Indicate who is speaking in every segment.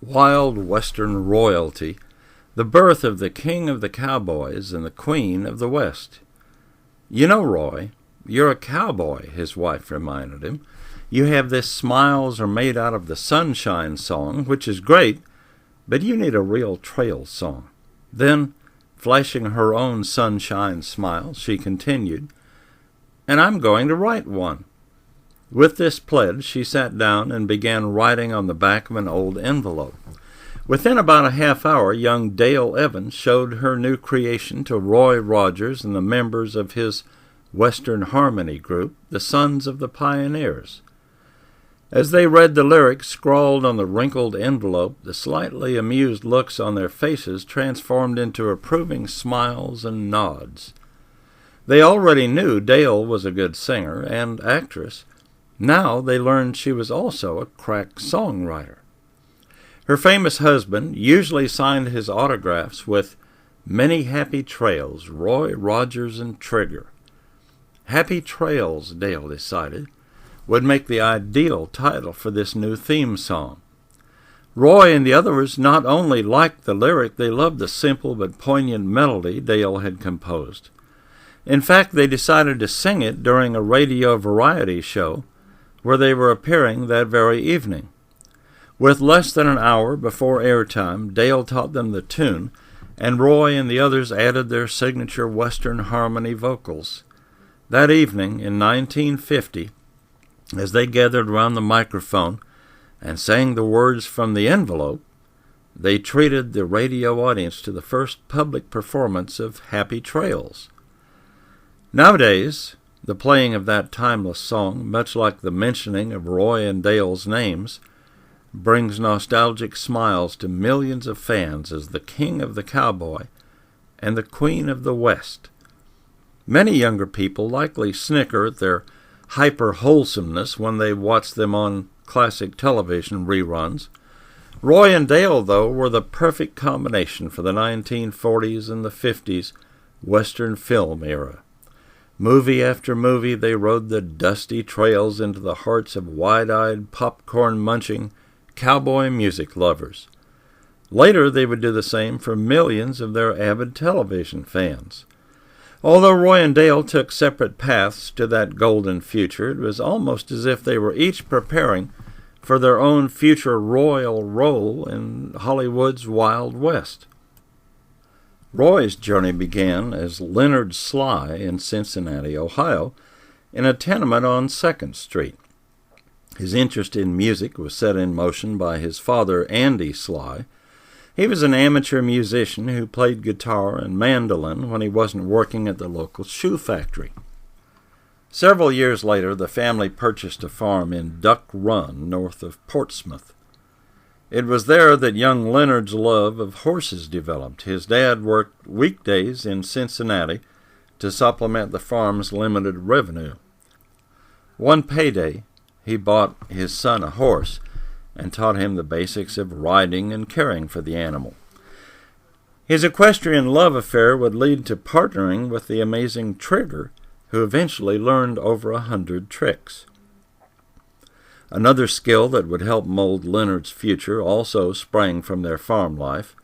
Speaker 1: Wild Western royalty, the birth of the king of the Cowboys and the queen of the West. "You know, Roy, you're a cowboy," his wife reminded him. "You have this smiles are made out of the sunshine song, which is great, but you need a real trail song." Then, flashing her own sunshine smile, she continued, "And I'm going to write one." With this pledge, she sat down and began writing on the back of an old envelope. Within about a half hour, young Dale Evans showed her new creation to Roy Rogers and the members of his Western Harmony group, the Sons of the Pioneers. As they read the lyrics scrawled on the wrinkled envelope, the slightly amused looks on their faces transformed into approving smiles and nods. They already knew Dale was a good singer and actress. Now they learned she was also a crack songwriter. Her famous husband usually signed his autographs with "Many Happy Trails, Roy Rogers and Trigger." Happy Trails, Dale decided, would make the ideal title for this new theme song. Roy and the others not only liked the lyric, they loved the simple but poignant melody Dale had composed. In fact, they decided to sing it during a radio variety show where they were appearing that very evening. With less than an hour before airtime, Dale taught them the tune, and Roy and the others added their signature Western harmony vocals. That evening, in 1950, as they gathered around the microphone and sang the words from the envelope, they treated the radio audience to the first public performance of Happy Trails. Nowadays, the playing of that timeless song, much like the mentioning of Roy and Dale's names, brings nostalgic smiles to millions of fans as the king of the cowboy and the queen of the West. Many younger people likely snicker at their hyper-wholesomeness when they watch them on classic television reruns. Roy and Dale, though, were the perfect combination for the 1940s and the 50s Western film era. Movie after movie, they rode the dusty trails into the hearts of wide-eyed, popcorn-munching cowboy music lovers. Later, they would do the same for millions of their avid television fans. Although Roy and Dale took separate paths to that golden future, it was almost as if they were each preparing for their own future royal role in Hollywood's Wild West. Roy's journey began as Leonard Sly in Cincinnati, Ohio, in a tenement on 2nd Street. His interest in music was set in motion by his father, Andy Sly. He was an amateur musician who played guitar and mandolin when he wasn't working at the local shoe factory. Several years later, the family purchased a farm in Duck Run, north of Portsmouth. It was there that young Leonard's love of horses developed. His dad worked weekdays in Cincinnati to supplement the farm's limited revenue. One payday, he bought his son a horse and taught him the basics of riding and caring for the animal. His equestrian love affair would lead to partnering with the amazing Trigger, who eventually learned over 100 tricks. Another skill that would help mold Leonard's future also sprang from their farm life.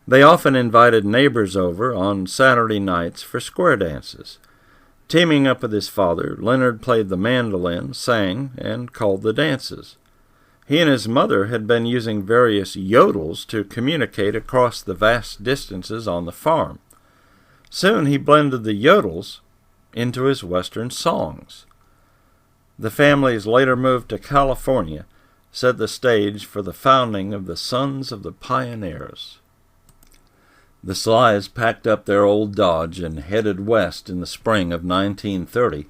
Speaker 1: They often invited neighbors over on Saturday nights for square dances. Teaming up with his father, Leonard played the mandolin, sang, and called the dances. He and his mother had been using various yodels to communicate across the vast distances on the farm. Soon he blended the yodels into his Western songs. The families later moved to California, set the stage for the founding of the Sons of the Pioneers. The Slys packed up their old Dodge and headed west in the spring of 1930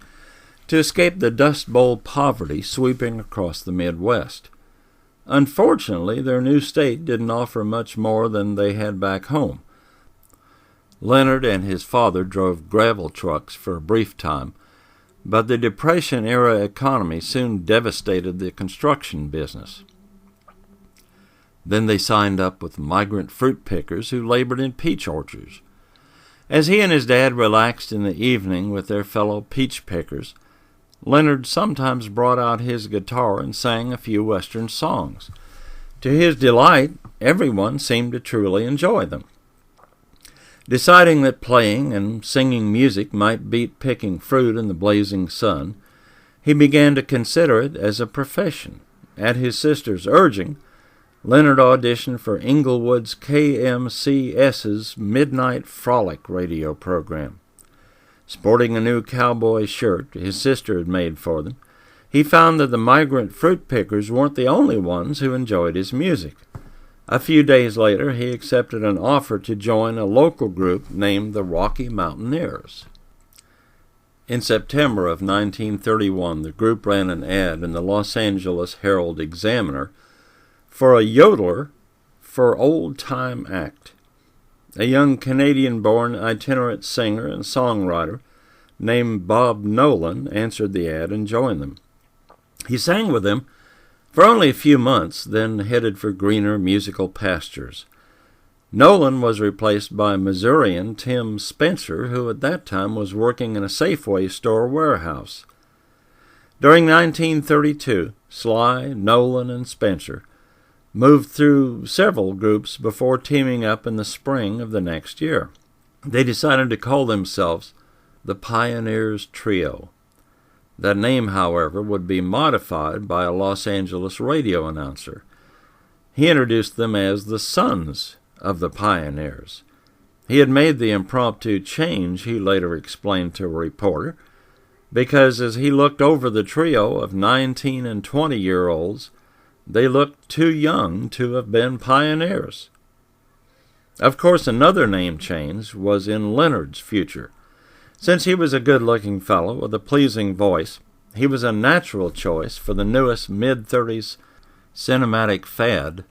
Speaker 1: to escape the Dust Bowl poverty sweeping across the Midwest. Unfortunately, their new state didn't offer much more than they had back home. Leonard and his father drove gravel trucks for a brief time, but the Depression-era economy soon devastated the construction business. Then they signed up with migrant fruit pickers who labored in peach orchards. As he and his dad relaxed in the evening with their fellow peach pickers, Leonard sometimes brought out his guitar and sang a few Western songs. To his delight, everyone seemed to truly enjoy them. Deciding that playing and singing music might beat picking fruit in the blazing sun, he began to consider it as a profession. At his sister's urging, Leonard auditioned for Inglewood's KMCS's Midnight Frolic radio program. Sporting a new cowboy shirt his sister had made for them, he found that the migrant fruit pickers weren't the only ones who enjoyed his music. A few days later, he accepted an offer to join a local group named the Rocky Mountaineers. In September of 1931, the group ran an ad in the Los Angeles Herald-Examiner for a yodeler for Old Time Act. A young Canadian-born itinerant singer and songwriter named Bob Nolan answered the ad and joined them. He sang with them for only a few months, then headed for greener musical pastures. Nolan was replaced by Missourian Tim Spencer, who at that time was working in a Safeway store warehouse. During 1932, Sly, Nolan, and Spencer moved through several groups before teaming up in the spring of the next year. They decided to call themselves the Pioneers Trio. That name, however, would be modified by a Los Angeles radio announcer. He introduced them as the Sons of the Pioneers. He had made the impromptu change, he later explained to a reporter, because as he looked over the trio of 19 and 20-year-olds, they looked too young to have been pioneers. Of course, another name change was in Leonard's future. Since he was a good-looking fellow with a pleasing voice, he was a natural choice for the newest mid-30s cinematic fad,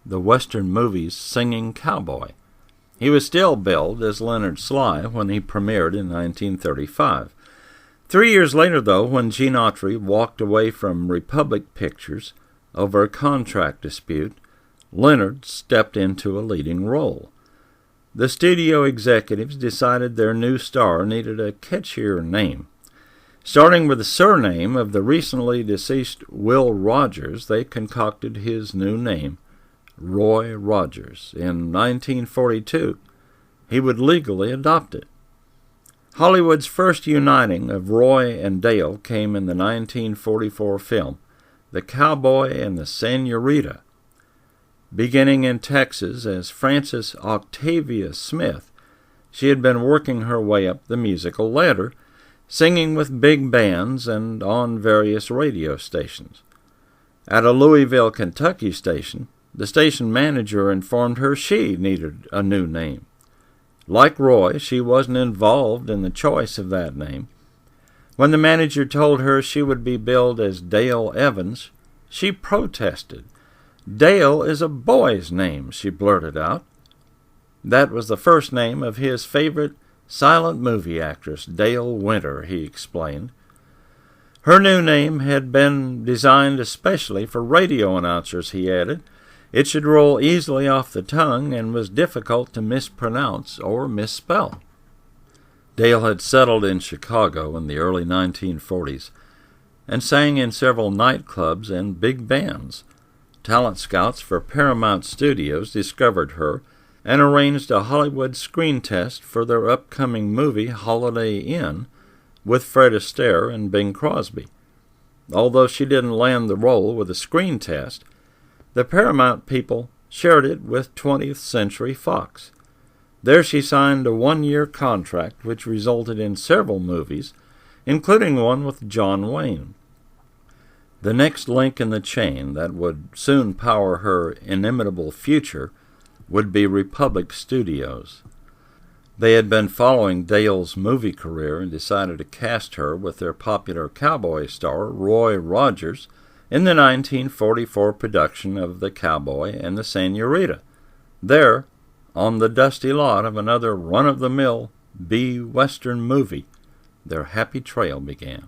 Speaker 1: the Western movies singing cowboy. He was still billed as Leonard Sly when he premiered in 1935. 3 years later, though, when Gene Autry walked away from Republic Pictures over a contract dispute, Leonard stepped into a leading role. The studio executives decided their new star needed a catchier name. Starting with the surname of the recently deceased Will Rogers, they concocted his new name, Roy Rogers. In 1942, he would legally adopt it. Hollywood's first uniting of Roy and Dale came in the 1944 film, The Cowboy and the Senorita. Beginning in Texas as Frances Octavia Smith, she had been working her way up the musical ladder, singing with big bands and on various radio stations. At a Louisville, Kentucky station, the station manager informed her she needed a new name. Like Roy, she wasn't involved in the choice of that name. When the manager told her she would be billed as Dale Evans, she protested. "Dale is a boy's name," she blurted out. That was the first name of his favorite silent movie actress, Dale Winter, he explained. Her new name had been designed especially for radio announcers, he added. It should roll easily off the tongue and was difficult to mispronounce or misspell. Dale had settled in Chicago in the early 1940s and sang in several nightclubs and big bands. Talent scouts for Paramount Studios discovered her and arranged a Hollywood screen test for their upcoming movie Holiday Inn with Fred Astaire and Bing Crosby. Although she didn't land the role with a screen test, the Paramount people shared it with 20th Century Fox. There she signed a 1-year contract which resulted in several movies, including one with John Wayne. The next link in the chain that would soon power her inimitable future would be Republic Studios. They had been following Dale's movie career and decided to cast her with their popular cowboy star, Roy Rogers, in the 1944 production of The Cowboy and the Senorita. There, on the dusty lot of another run-of-the-mill B-Western movie, their happy trail began.